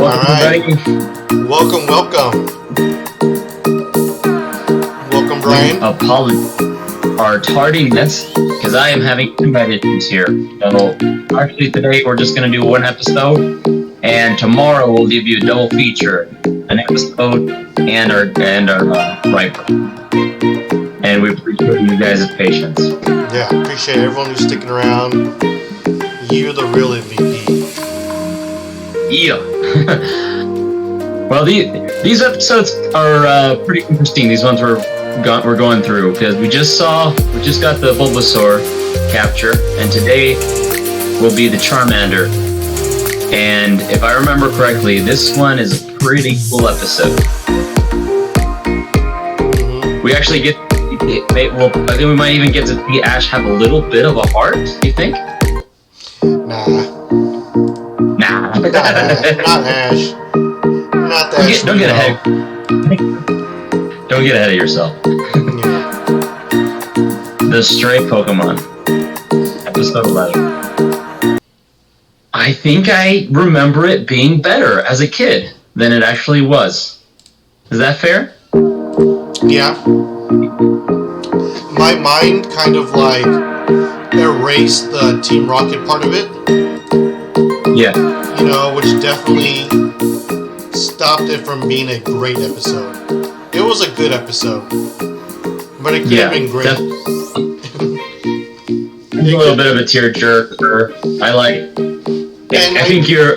Welcome, right. everybody. Welcome. Welcome, Brian. Apologies our tardiness, because I am having internet issues here. So, actually, today we're just going to do one episode, and tomorrow we'll give you a double feature, an episode and our Riper. And we appreciate you guys' patience. Yeah, appreciate everyone who's sticking around. You're the real MVP. Yeah. Well, these episodes are pretty interesting. These ones we're going through because we just got the Bulbasaur capture, and today will be the Charmander. And if I remember correctly, this one is a pretty cool episode. Mm-hmm. We actually I think we might even get to see Ash have a little bit of a heart. Do you think? Nah. Nah. Not Ash. Not Ash. Don't get ahead. Don't get ahead of yourself. Yeah. The Stray Pokemon, episode 11. I think I remember it being better as a kid than it actually was. Is that fair? Yeah. My mind kind of like erased the Team Rocket part of it. Yeah. You know, which definitely stopped it from being a great episode. It was a good episode, but it could have been great. A little bit of a tearjerker.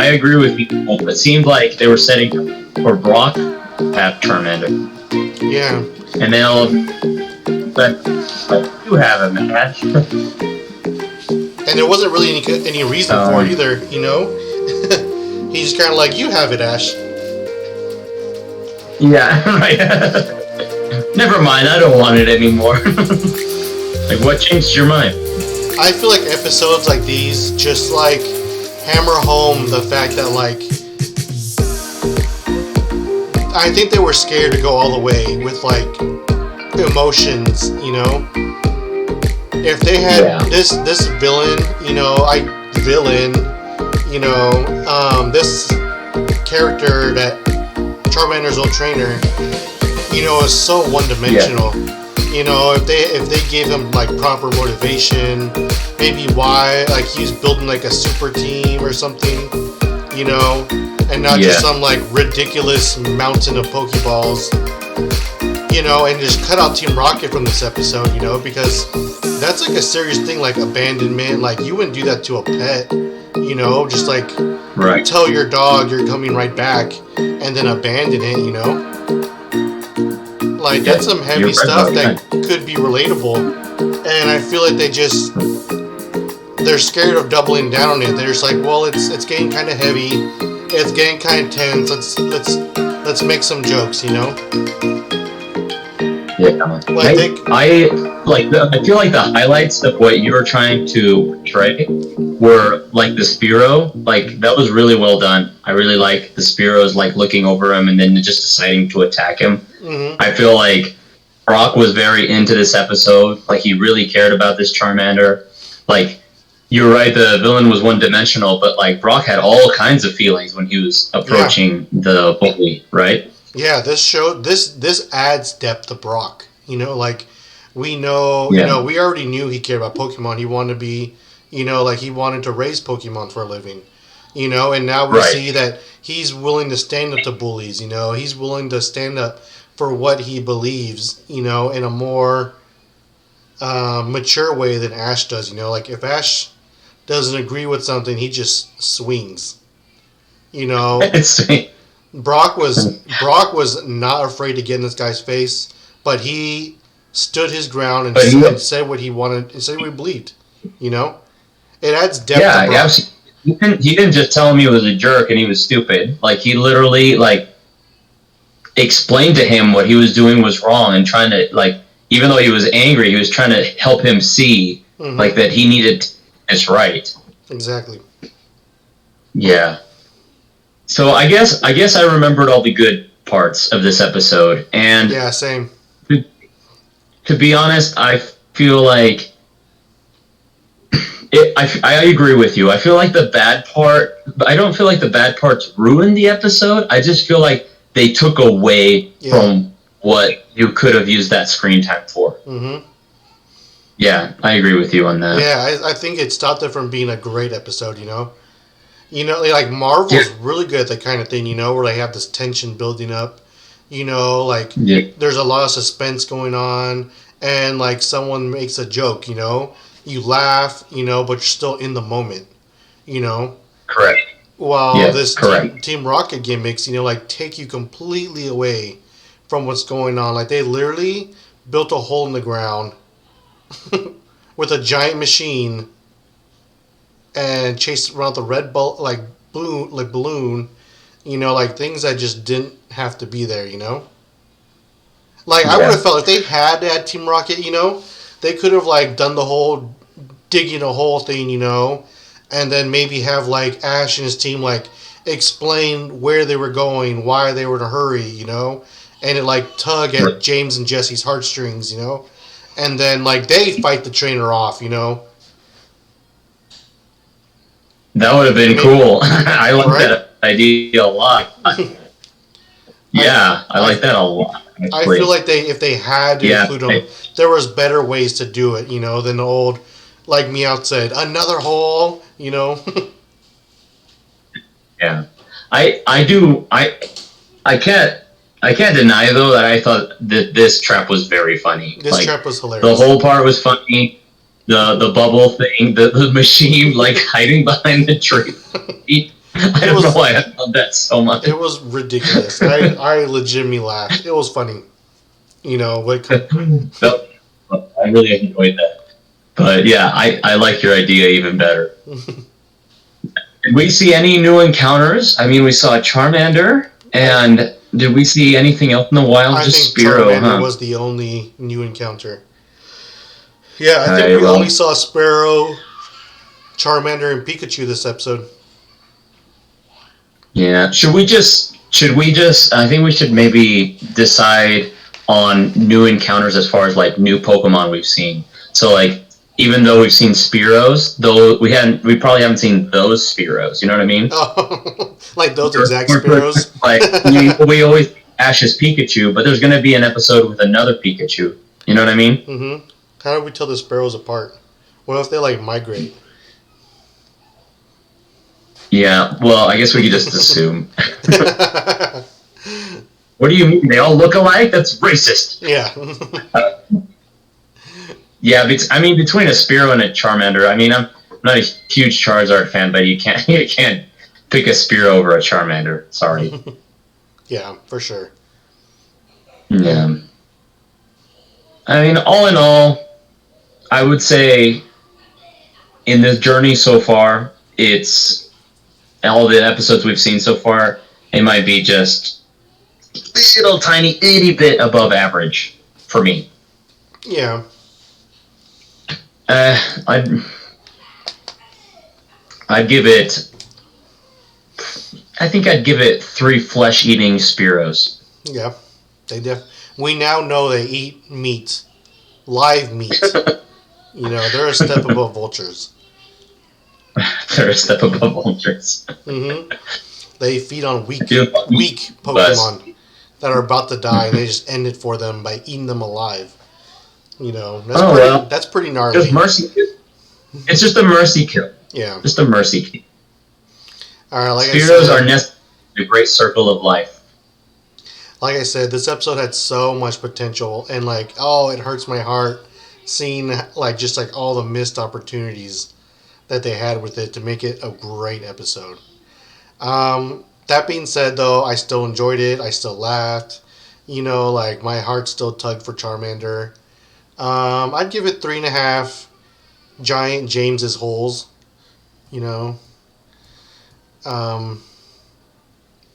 I agree with you. It seemed like they were setting for Brock to have Charmander. Yeah. And then but you have him, Ash. And there wasn't really any reason for it either, you know? He's kind of like, you have it, Ash. Yeah, right. Never mind, I don't want it anymore. Like, what changed your mind? I feel like episodes like these just, like, hammer home the fact that, like, I think they were scared to go all the way with, like, emotions, you know? If they had this villain, this character that Charmander's old trainer, is so one-dimensional. Yeah. You know, if they gave him like proper motivation, maybe why like he's building like a super team or something, and not just some like ridiculous mountain of Pokeballs, and just cut out Team Rocket from this episode, because that's like a serious thing, like abandonment. Like you wouldn't do that to a pet, just like tell your dog you're coming right back and then abandon it, Like that's some heavy stuff that could be relatable, and I feel like they're scared of doubling down on it. They're just like, well, it's getting kind of heavy, it's getting kind of tense. Let's make some jokes, Yeah, like I feel like the highlights of what you were trying to portray were like the Spearow. Like that was really well done. I really like the Spearow's like looking over him and then just deciding to attack him. Mm-hmm. I feel like Brock was very into this episode. Like he really cared about this Charmander. Like you're right, the villain was one-dimensional, but like Brock had all kinds of feelings when he was approaching the bully, right? Yeah, this adds depth to Brock. Like we know, we already knew he cared about Pokemon. He wanted to be, like he wanted to raise Pokemon for a living, and now we see that he's willing to stand up to bullies. He's willing to stand up for what he believes, in a more mature way than Ash does. Like if Ash doesn't agree with something, he just swings. Brock was not afraid to get in this guy's face, but he stood his ground and said what he wanted and said what he believed. It adds depth to Brock. He didn't just tell him he was a jerk and he was stupid. Like he literally explained to him what he was doing was wrong and trying to even though he was angry, he was trying to help him see that he needed this right. Exactly. Yeah. So I guess I remembered all the good parts of this episode, and yeah, same. To be honest, I feel like I agree with you. I feel like the bad part. I don't feel like the bad parts ruined the episode. I just feel like they took away from what you could have used that screen time for. Mm-hmm. Yeah, I agree with you on that. Yeah, I think it stopped it from being a great episode. Like Marvel's really good at that kind of thing. Where they have this tension building up. There's a lot of suspense going on, and like someone makes a joke. You laugh. But you're still in the moment. Correct. While this Team Rocket gimmicks, take you completely away from what's going on. Like they literally built a hole in the ground with a giant machine and chased around the red balloon, like things that just didn't have to be there, Like I would have felt if they had that Team Rocket, they could have like done the whole digging a hole thing, and then maybe have like Ash and his team like explain where they were going, why they were in a hurry, and it like tug at James and Jesse's heartstrings, and then like they fight the trainer off, That would have been cool. I like that idea a lot. Yeah, I like that a lot. Actually. I feel like if they had to include them, there was better ways to do it, than the old, like Meowth said, another hole, Yeah, I can't deny though that I thought that this trap was very funny. This trap was hilarious. The whole part was funny. The bubble thing, the machine like hiding behind the tree. I don't know why I love that so much. It was ridiculous. I legitimately laughed. It was funny. I really enjoyed that. But yeah, I like your idea even better. Did we see any new encounters? I mean, we saw Charmander, and did we see anything else in the wild? I Just think Spearow, Charmander was the only new encounter. Yeah, I think we only saw Spearow, Charmander, and Pikachu this episode. Yeah. Should we just I think we should maybe decide on new encounters as far as like new Pokemon we've seen. So like even though we've seen Spearows, though we probably haven't seen those Spearows, you know what I mean? Oh, like those exact Spearows? Like we always Ash's Pikachu, but there's gonna be an episode with another Pikachu. You know what I mean? Mm-hmm. How do we tell the Sparrows apart? What if they like migrate? Yeah, well, I guess we could just assume. What do you mean? They all look alike? That's racist. Yeah. Yeah, I mean, between a Spearow and a Charmander, I mean, I'm not a huge Charizard fan, but you can't pick a Spearow over a Charmander. Sorry. Yeah, for sure. Yeah. I mean, all in all, I would say in this journey so far, it's all the episodes we've seen so far, it might be just a little tiny itty bit above average for me. Yeah. I'd give it. I think I'd give it 3 flesh-eating Spearows. Yeah, we now know they eat meat, live meat. They're a step above vultures. They're a step above vultures. Mm-hmm. They feed on weak Pokemon that are about to die, and they just end it for them by eating them alive. That's pretty gnarly. Just mercy. It's just a mercy kill. Yeah. Just a mercy kill. All right, Spearows are necessary in the great circle of life. Like I said, this episode had so much potential, and it hurts my heart seeing just all the missed opportunities that they had with it to make it a great episode. That being said, though, I still enjoyed it. I still laughed. My heart still tugged for Charmander. I'd give it 3.5 giant James's holes.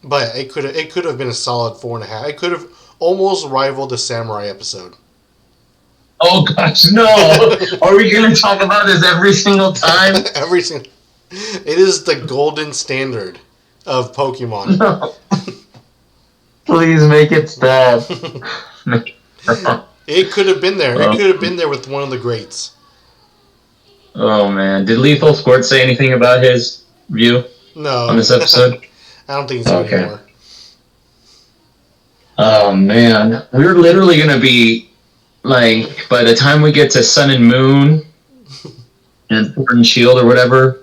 But it could have been a solid 4.5. It could have almost rivaled the Samurai episode. Oh gosh, no! Are we going to talk about this every single time? It is the golden standard of Pokemon. No. Please make it stop. It could have been there. It could have been there with one of the greats. Oh man, did Lethal Squirt say anything about his view No. on this episode? I don't think so anymore. Oh man, we're literally gonna be like, by the time we get to Sun and Moon and Sword and Shield or whatever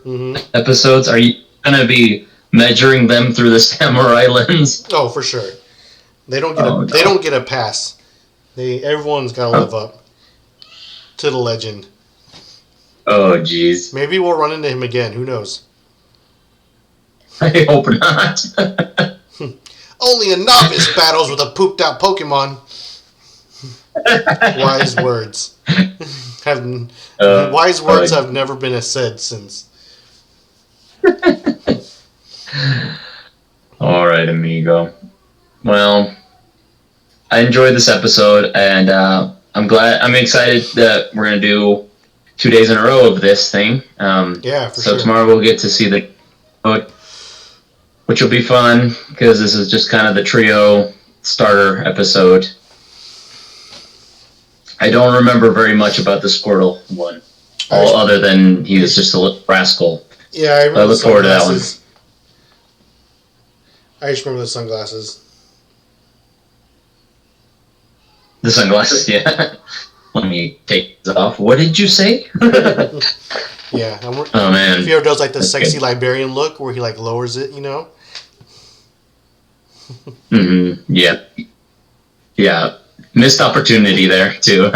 episodes, are you gonna be measuring them through the samurai lens? Oh, for sure. They don't get they don't get a pass. Everyone's got to live up to the legend. Oh jeez. Maybe we'll run into him again. Who knows? I hope not. Only a novice battles with a pooped out Pokemon. Wise words. Wise words have never been said since. All right, amigo. Well, I enjoyed this episode, and I'm excited that we're gonna do 2 days in a row of this thing. Yeah, for sure. So tomorrow we'll get to see the episode, which will be fun because this is just kind of the trio starter episode. I don't remember very much about the Squirtle one, other than he was just a little rascal. Yeah, I remember. I look forward to that one. I just remember the sunglasses. The sunglasses, yeah. Let me take this off. What did you say? Yeah. Oh man. If he ever does like the sexy librarian look where he like lowers it, you know. Yeah. Yeah. Missed opportunity there too.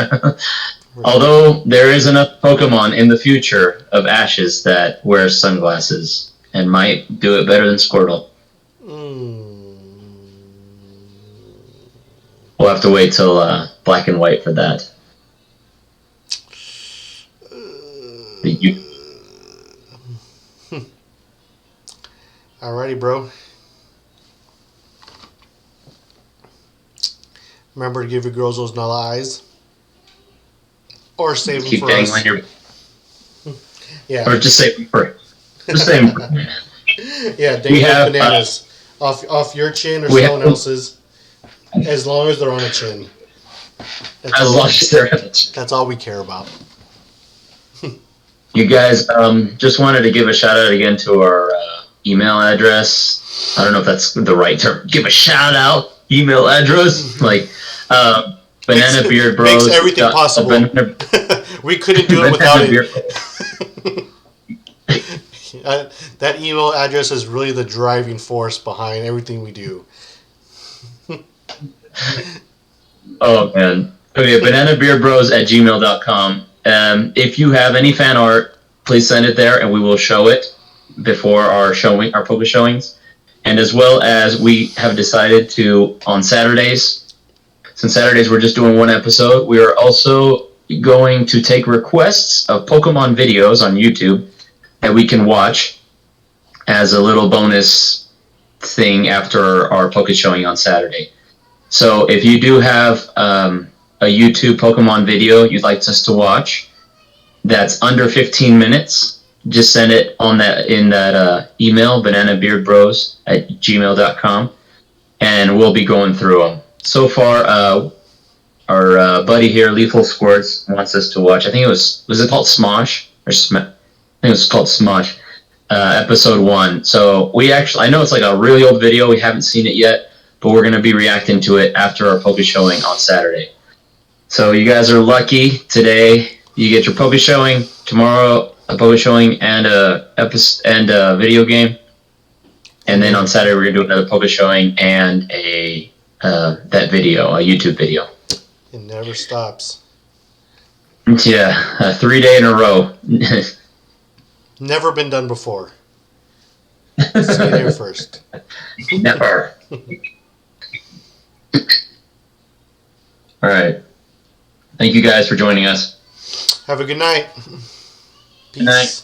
Although there is enough Pokemon in the future of Ashes that wear sunglasses and might do it better than Squirtle. We'll have to wait till Black and White for that. Alrighty, bro. Remember to give your girls those null eyes. Or save them for us. Yeah. Or just save them for Yeah, dangle bananas off your chin or someone else's. As long as they're on a chin. As long as they're on a chin. That's all we care about. You guys, just wanted to give a shout out again to our email address. I don't know if that's the right term. Give a shout out email address. Like, Banana Beard Bros. Makes everything possible. We couldn't do it without it. That email address is really the driving force behind everything we do. Oh man. Okay, bananabeardbros@gmail.com. If you have any fan art, please send it there and we will show it before our Poke showings. And as well as we have decided to, on Saturdays, since Saturdays we're just doing one episode, we are also going to take requests of Pokemon videos on YouTube that we can watch as a little bonus thing after our Poke showing on Saturday. So if you do have a YouTube Pokemon video you'd like us to watch that's under 15 minutes, just send it in that email, bananabeardbros@gmail.com, and we'll be going through them. So far, our buddy here, Lethal Squirts, wants us to watch, I think it was it called Smosh? I think it was called Smosh, episode 1. So I know it's like a really old video, we haven't seen it yet, but we're going to be reacting to it after our Poke showing on Saturday. So you guys are lucky. Today you get your Poke showing, tomorrow a Poke showing and a video game, and then on Saturday we're going to do another Poke showing and a YouTube video. It never stops. Yeah, 3 day in a row. Never been done before. See you there first. Never. All right. Thank you guys for joining us. Have a good night. Peace. Good night.